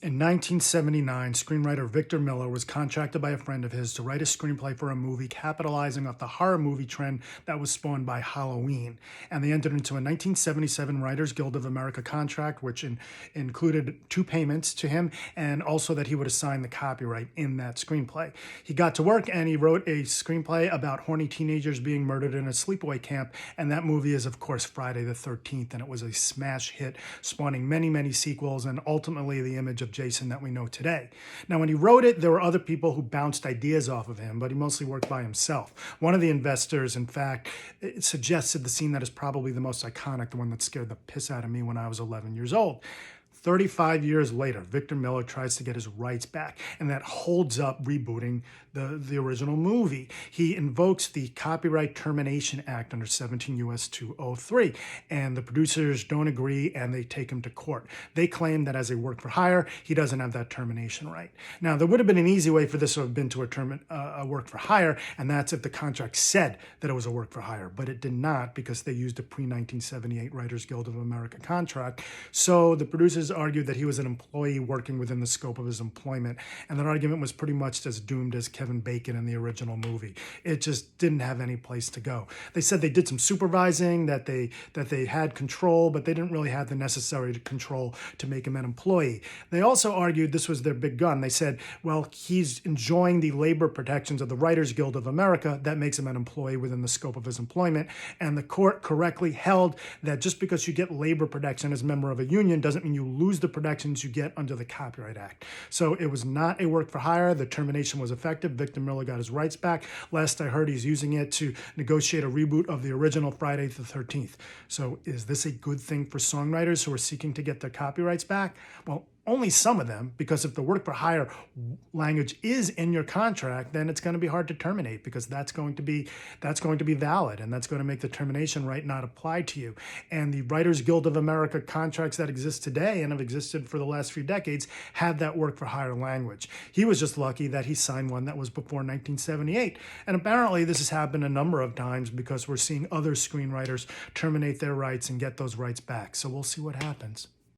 In 1979, screenwriter Victor Miller was contracted by a friend of his to write a screenplay for a movie capitalizing off the horror movie trend that was spawned by Halloween. And they entered into a 1977 Writers Guild of America contract, which included 2 payments to him and also that he would assign the copyright in that screenplay. He got to work and he wrote a screenplay about horny teenagers being murdered in a sleepaway camp. And that movie is, of course, Friday the 13th. And it was a smash hit, spawning many, many sequels and ultimately the image of Jason that we know today. Now, when he wrote it, there were other people who bounced ideas off of him, but he mostly worked by himself. One of the investors, in fact, suggested the scene that is probably the most iconic, the one that scared the piss out of me when I was 11 years old. 35 years later, Victor Miller tries to get his rights back, and that holds up rebooting the original movie. He invokes the Copyright Termination Act under 17 U.S. 203, and the producers don't agree, and they take him to court. They claim that as a work for hire, he doesn't have that termination right. Now, there would have been an easy way for this to have been to a work for hire, and that's if the contract said that it was a work for hire, but it did not because they used a pre-1978 Writers Guild of America contract. So the producers argued that he was an employee working within the scope of his employment, and that argument was pretty much as doomed as Kevin Bacon in the original movie. It just didn't have any place to go. They said they did some supervising, that they had control, but they didn't really have the necessary control to make him an employee. They also argued this was their big gun. They said, well, he's enjoying the labor protections of the Writers Guild of America. That makes him an employee within the scope of his employment. And the court correctly held that just because you get labor protection as a member of a union doesn't mean you lose the protections you get under the Copyright Act. So it was not a work for hire. The termination was effective. Victor Miller got his rights back. Last I heard, he's using it to negotiate a reboot of the original Friday the 13th. So is this a good thing for songwriters who are seeking to get their copyrights back? Well, only some of them, because if the work for hire language is in your contract, then it's going to be hard to terminate because that's going to be valid, and that's going to make the termination right not apply to you. And the Writers Guild of America contracts that exist today and have existed for the last few decades have that work for hire language. He was just lucky that he signed one that was before 1978. And apparently this has happened a number of times because we're seeing other screenwriters terminate their rights and get those rights back. So we'll see what happens.